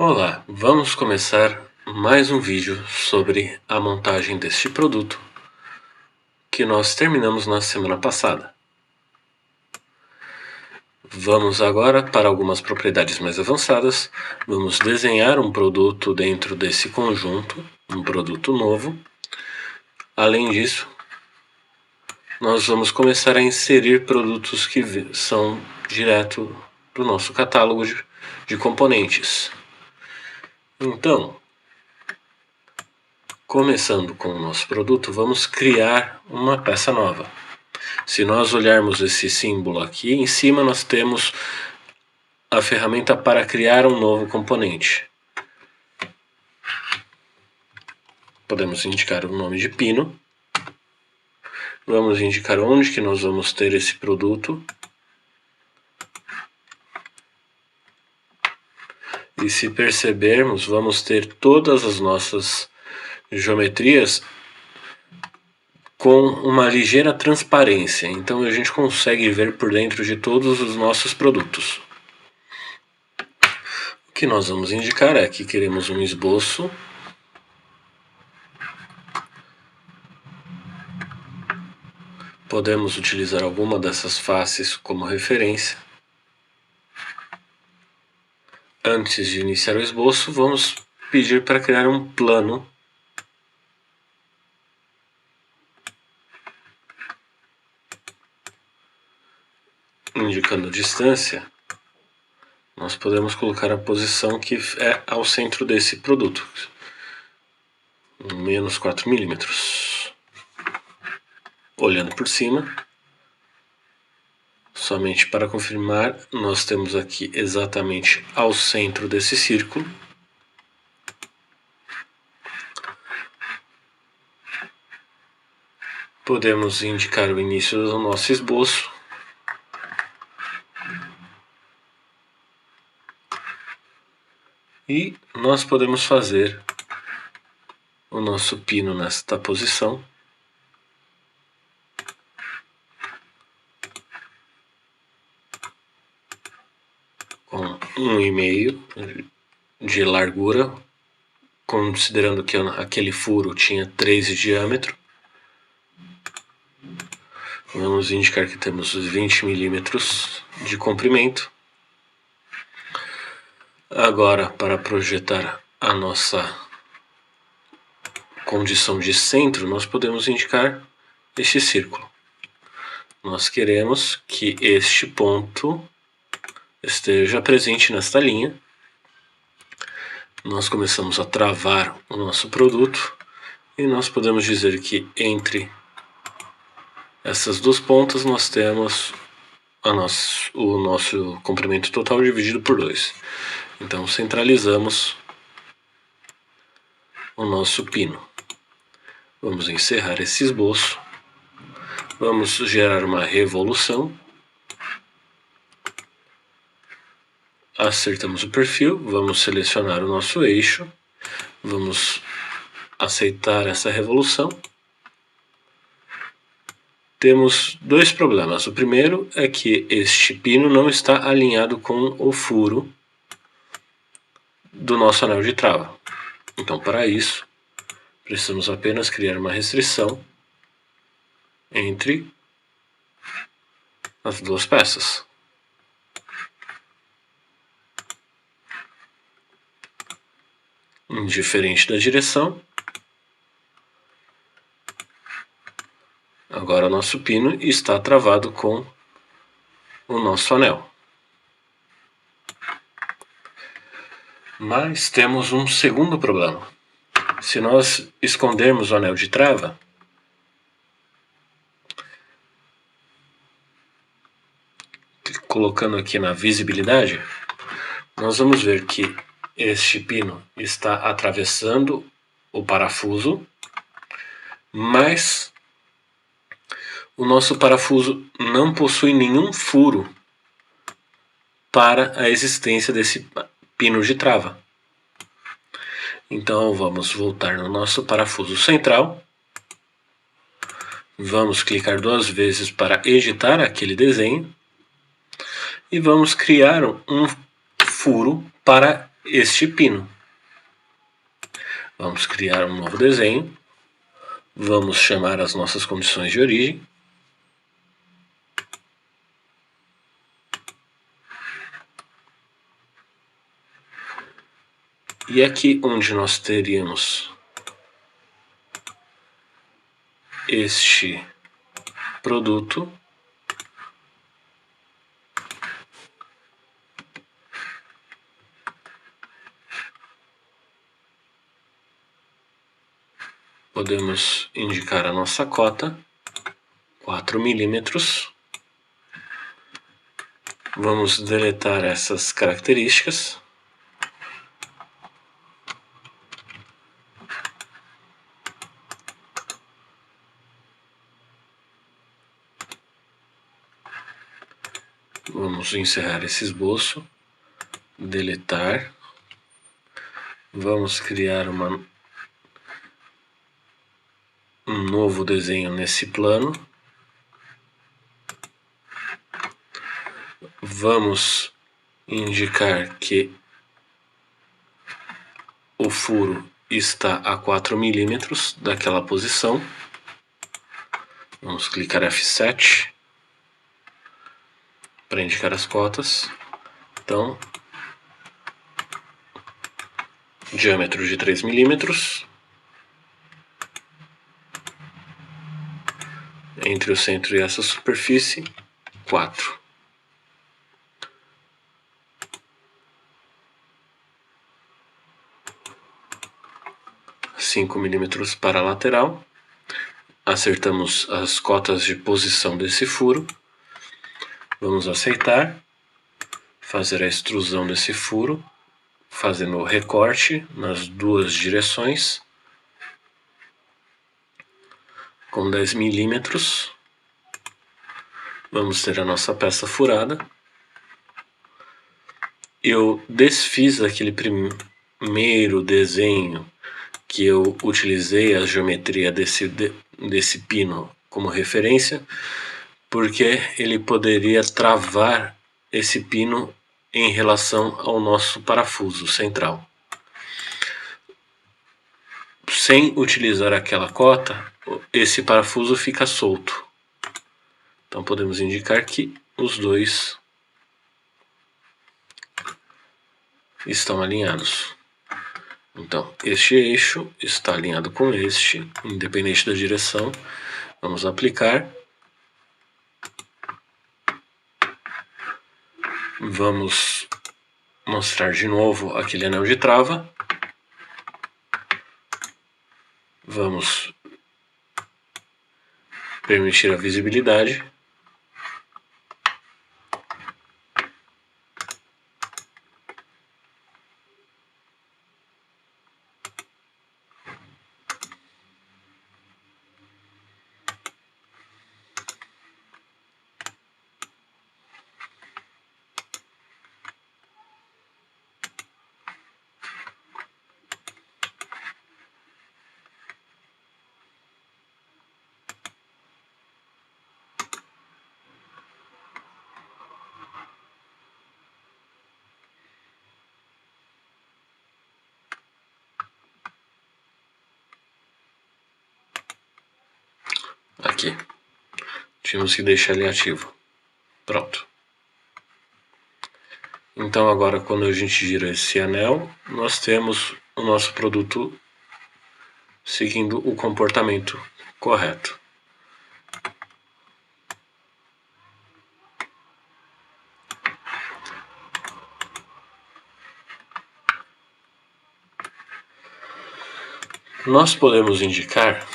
Olá, vamos começar mais um vídeo sobre a montagem deste produto que nós terminamos na semana passada. Vamos agora para algumas propriedades mais avançadas. Vamos desenhar um produto dentro desse conjunto, um produto novo. Além disso, nós vamos começar a inserir produtos que são direto do nosso catálogo de componentes. Então, começando com o nosso produto, vamos criar uma peça nova. Se nós olharmos esse símbolo aqui, em cima nós temos a ferramenta para criar um novo componente. Podemos indicar o nome de pino. Vamos indicar onde que nós vamos ter esse produto. E se percebermos, vamos ter todas as nossas geometrias com uma ligeira transparência. Então a gente consegue ver por dentro de todos os nossos produtos. O que nós vamos indicar é que queremos um esboço. Podemos utilizar alguma dessas faces como referência. Antes de iniciar o esboço, vamos pedir para criar um plano. Indicando a distância, nós podemos colocar a posição que é ao centro desse produto, menos 4 milímetros. Olhando por cima, somente para confirmar, nós temos aqui exatamente ao centro desse círculo. Podemos indicar o início do nosso esboço. E nós podemos fazer o nosso pino nesta posição. Com 1,5 de largura, considerando que aquele furo tinha 3 de diâmetro. Vamos indicar que temos 20 milímetros de comprimento. Agora, para projetar a nossa condição de centro, nós podemos indicar este círculo. Nós queremos que este ponto esteja presente nesta linha. Nós começamos a travar o nosso produto e nós podemos dizer que entre essas duas pontas nós temos o nosso comprimento total dividido por 2. Então centralizamos o nosso pino. Vamos encerrar esse esboço. Vamos gerar uma revolução. Acertamos o perfil, vamos selecionar o nosso eixo. Vamos aceitar essa revolução. Temos dois problemas. O primeiro é que este pino não está alinhado com o furo do nosso anel de trava. Então, para isso, precisamos apenas criar uma restrição entre as duas peças. Indiferente da direção. Agora o nosso pino está travado com o nosso anel. Mas temos um segundo problema. Se nós escondermos o anel de trava, colocando aqui na visibilidade, nós vamos ver que este pino está atravessando o parafuso, mas o nosso parafuso não possui nenhum furo para a existência desse pino de trava. Então vamos voltar no nosso parafuso central. Vamos clicar 2 vezes para editar aquele desenho. E vamos criar um furo para este pino. Vamos criar um novo desenho. Vamos chamar as nossas condições de origem. E aqui onde nós teríamos este produto, podemos indicar a nossa cota, 4 milímetros. Vamos deletar essas características. Vamos encerrar esse esboço, deletar. Vamos criar um novo desenho nesse plano. Vamos indicar que o furo está a 4 milímetros daquela posição. Vamos clicar F7 para indicar as cotas. Então, diâmetro de 3 milímetros. Entre o centro e essa superfície, 4. milímetros para a lateral. Acertamos as cotas de posição desse furo. Vamos aceitar. Fazer a extrusão desse furo, fazendo o recorte nas duas direções. Com 10 milímetros. Vamos ter a nossa peça furada. Eu desfiz aquele primeiro desenho que eu utilizei a geometria desse pino como referência, porque ele poderia travar esse pino em relação ao nosso parafuso central. Sem utilizar aquela cota, esse parafuso fica solto. Então podemos indicar que os dois estão alinhados. Então, este eixo está alinhado com este, independente da direção. Vamos aplicar. Vamos mostrar de novo aquele anel de trava. Vamos permitir a visibilidade. Aqui. Tínhamos que deixar ele ativo. Pronto. Então agora quando a gente gira esse anel, nós temos o nosso produto seguindo o comportamento correto. Nós podemos indicar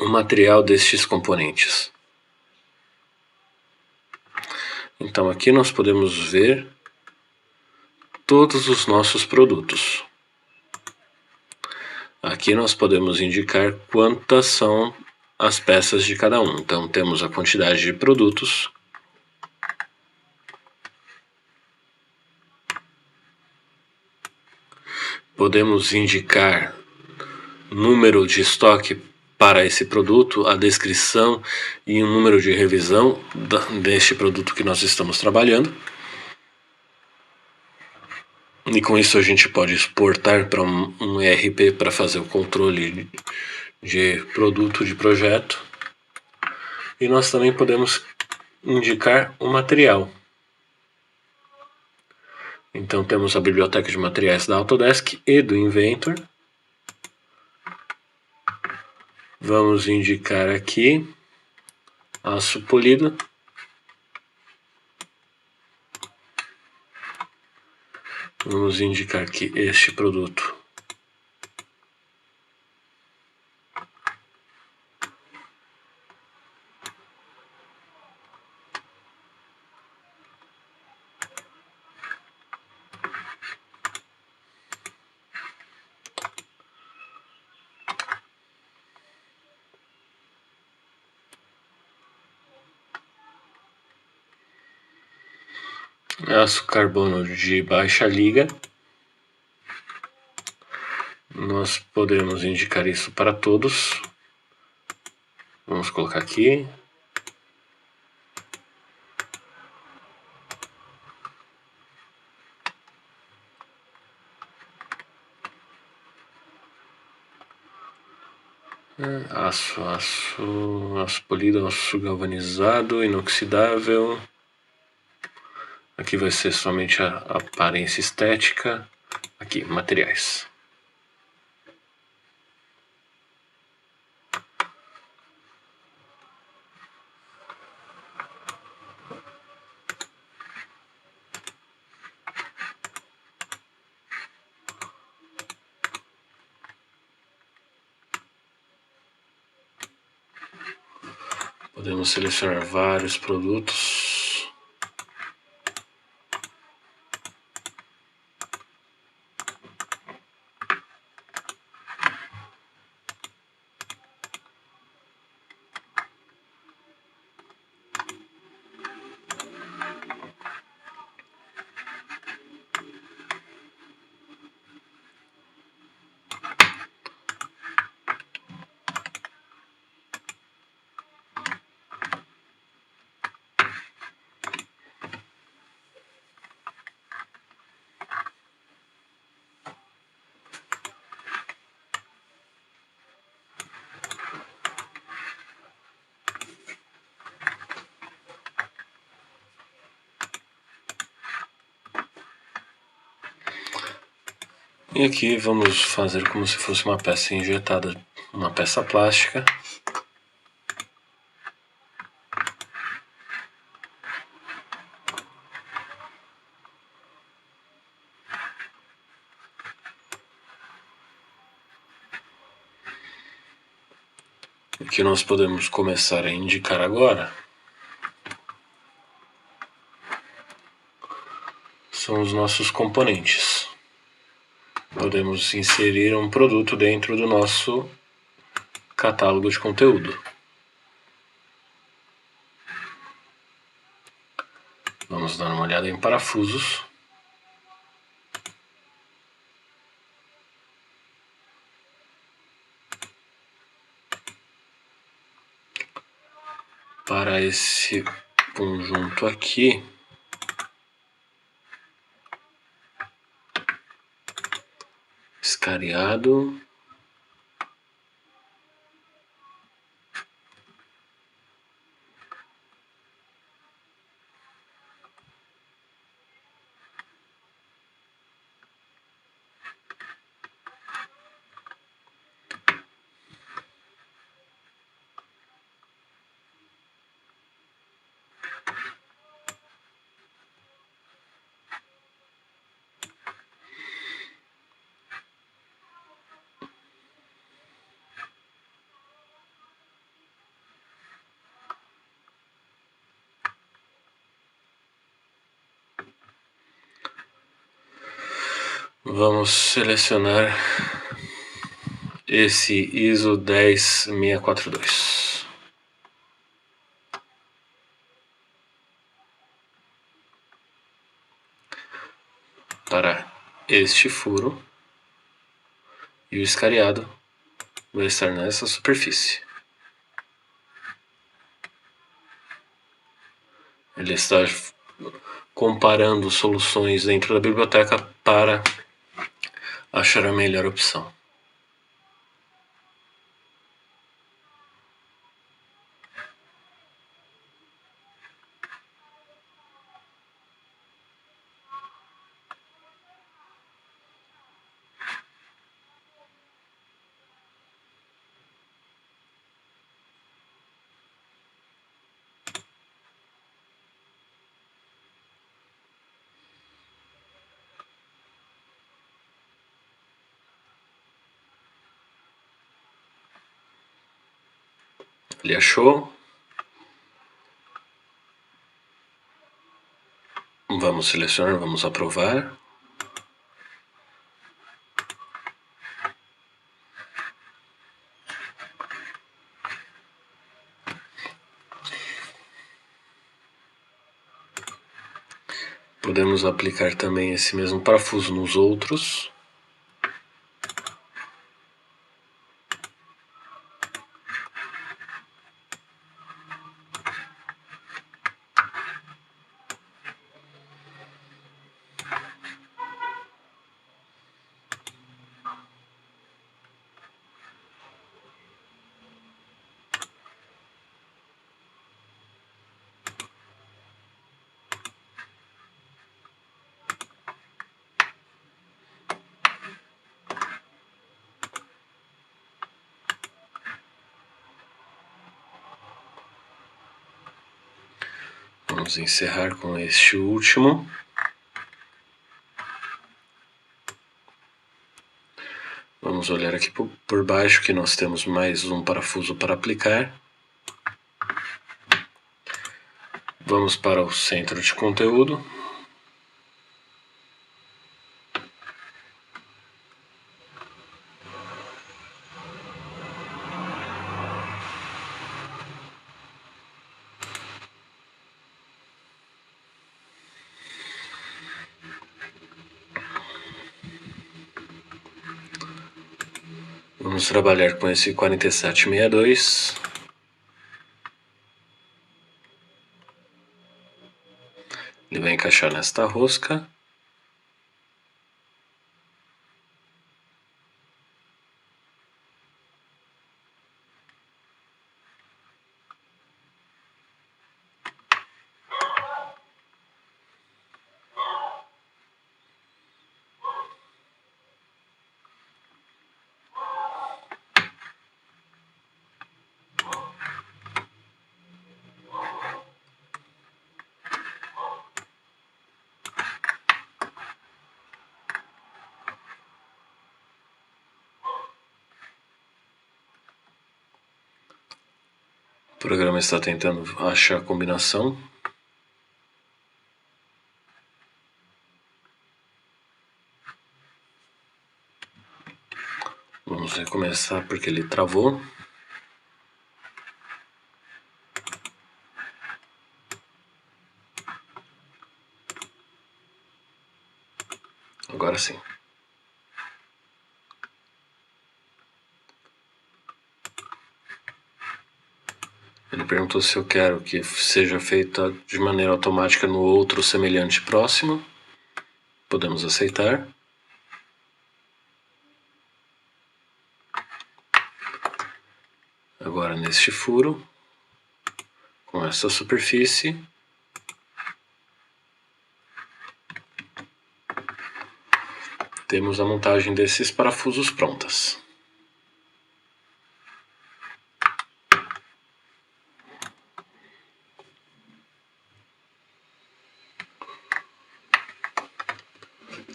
o material destes componentes. Então aqui nós podemos ver todos os nossos produtos. Aqui nós podemos indicar quantas são as peças de cada um. Então temos a quantidade de produtos. Podemos indicar número de estoque para esse produto, a descrição e o número de revisão deste produto que nós estamos trabalhando. E com isso a gente pode exportar para um ERP para fazer o controle de produto, de projeto. E nós também podemos indicar o material. Então temos a biblioteca de materiais da Autodesk e do Inventor. Vamos indicar aqui aço polido. Vamos indicar que este produto aço carbono de baixa liga. Nós podemos indicar isso para todos. Vamos colocar aqui. Aço polido, aço galvanizado, inoxidável. Aqui vai ser somente a aparência estética. Aqui, materiais. Podemos selecionar vários produtos. E aqui vamos fazer como se fosse uma peça injetada, uma peça plástica. O que nós podemos começar a indicar agora são os nossos componentes. Podemos inserir um produto dentro do nosso catálogo de conteúdo. Vamos dar uma olhada em parafusos. Para esse conjunto aqui, escariado. Vamos selecionar esse ISO 10642. Para este furo, e o escariado vai estar nessa superfície. Ele está comparando soluções dentro da biblioteca para achar a melhor opção. Ele achou. Vamos selecionar, vamos aprovar. Podemos aplicar também esse mesmo parafuso nos outros. Vamos encerrar com este último. Vamos olhar aqui por baixo que nós temos mais um parafuso para aplicar. Vamos para o centro de conteúdo. Vamos trabalhar com esse 4762. Ele vai encaixar nesta rosca. O programa está tentando achar a combinação. Vamos recomeçar porque ele travou. Agora sim. Ele perguntou se eu quero que seja feita de maneira automática no outro semelhante próximo. Podemos aceitar. Agora neste furo, com essa superfície, temos a montagem desses parafusos prontas.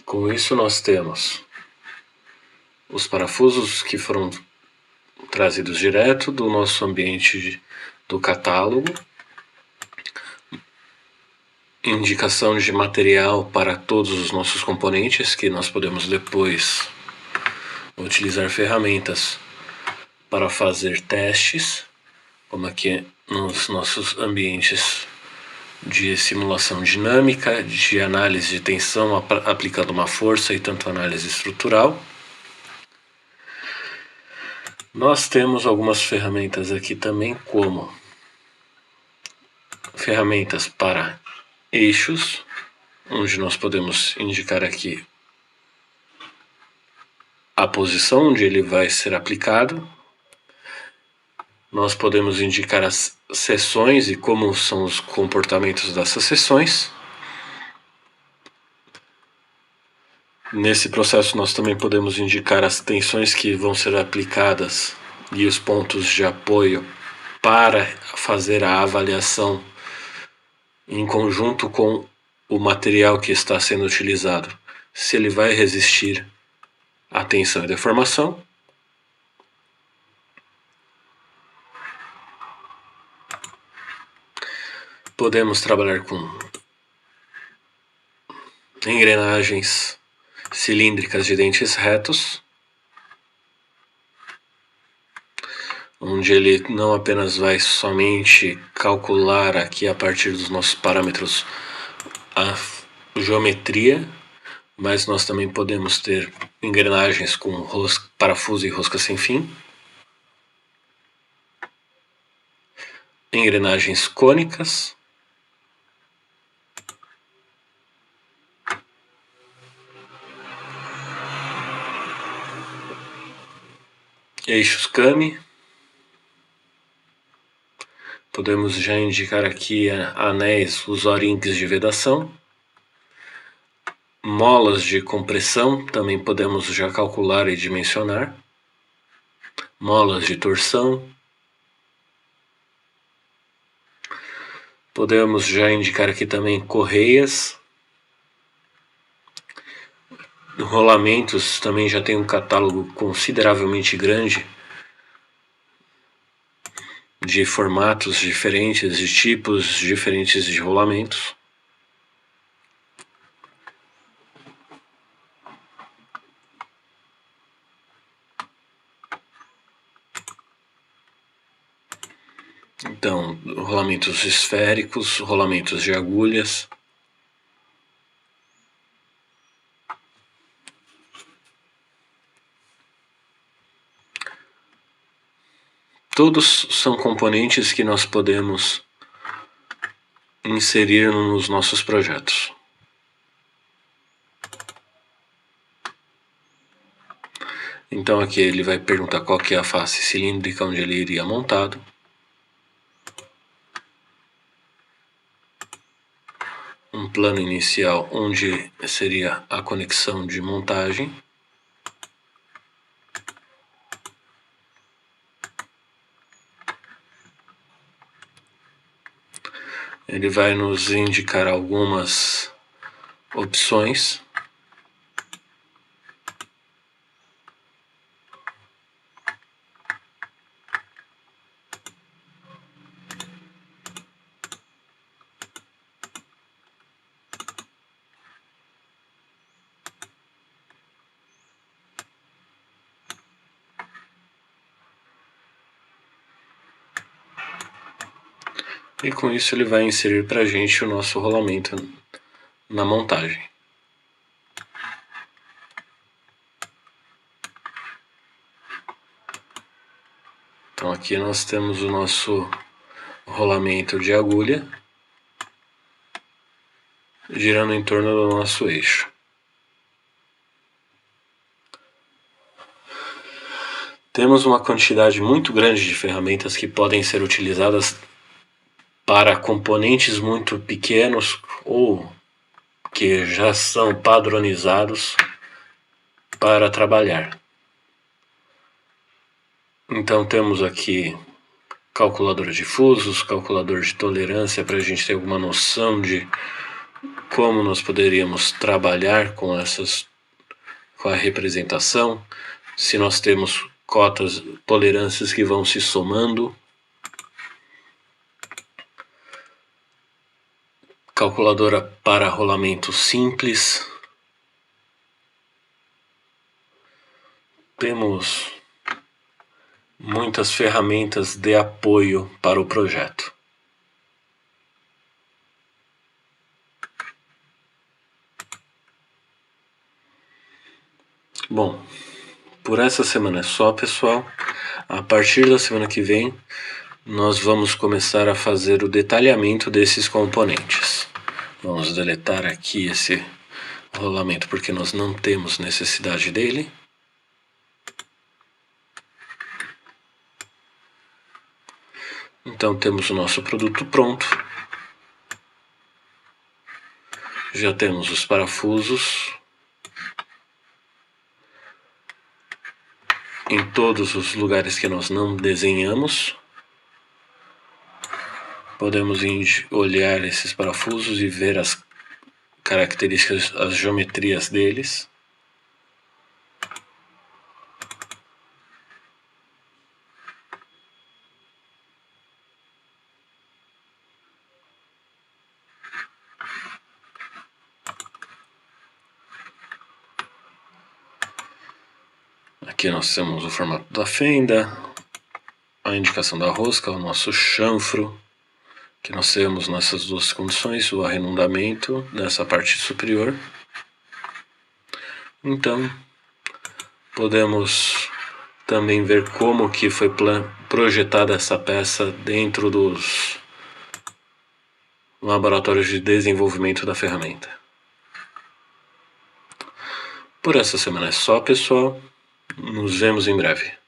Com isso nós temos os parafusos que foram trazidos direto do nosso ambiente do catálogo, indicação de material para todos os nossos componentes, que nós podemos depois utilizar ferramentas para fazer testes, como aqui nos nossos ambientes de simulação dinâmica, de análise de tensão aplicando uma força e tanto análise estrutural. Nós temos algumas ferramentas aqui também, como ferramentas para eixos, onde nós podemos indicar aqui a posição onde ele vai ser aplicado. Nós podemos indicar as seções e como são os comportamentos dessas seções. Nesse processo nós também podemos indicar as tensões que vão ser aplicadas e os pontos de apoio para fazer a avaliação em conjunto com o material que está sendo utilizado, se ele vai resistir à tensão e deformação. Podemos trabalhar com engrenagens cilíndricas de dentes retos, onde ele não apenas vai somente calcular aqui a partir dos nossos parâmetros a geometria, mas nós também podemos ter engrenagens com parafuso e rosca sem fim, engrenagens cônicas, eixos Kami. Podemos já indicar aqui anéis, os O-rings de vedação. Molas de compressão, também podemos já calcular e dimensionar. Molas de torção. Podemos já indicar aqui também correias. Rolamentos, também já tem um catálogo consideravelmente grande de formatos diferentes, de tipos diferentes de rolamentos. Então, rolamentos esféricos, rolamentos de agulhas. Todos são componentes que nós podemos inserir nos nossos projetos. Então aqui ele vai perguntar qual que é a face cilíndrica onde ele iria montado. Um plano inicial onde seria a conexão de montagem. Ele vai nos indicar algumas opções. E com isso ele vai inserir para a gente o nosso rolamento na montagem. Então aqui nós temos o nosso rolamento de agulha girando em torno do nosso eixo. Temos uma quantidade muito grande de ferramentas que podem ser utilizadas para componentes muito pequenos ou que já são padronizados para trabalhar. Então temos aqui calculador de fusos, calculador de tolerância para a gente ter alguma noção de como nós poderíamos trabalhar com a representação, se nós temos cotas, tolerâncias que vão se somando. Calculadora para rolamento simples. Temos muitas ferramentas de apoio para o projeto. Bom, por essa semana é só, pessoal. A partir da semana que vem, nós vamos começar a fazer o detalhamento desses componentes. Vamos deletar aqui esse rolamento porque nós não temos necessidade dele. Então temos o nosso produto pronto. Já temos os parafusos em todos os lugares que nós não desenhamos. Podemos olhar esses parafusos e ver as características, as geometrias deles. Aqui nós temos o formato da fenda, a indicação da rosca, o nosso chanfro, que nós temos nessas duas condições, o arredondamento nessa parte superior. Então, podemos também ver como que foi projetada essa peça dentro dos laboratórios de desenvolvimento da ferramenta. Por essa semana é só, pessoal. Nos vemos em breve.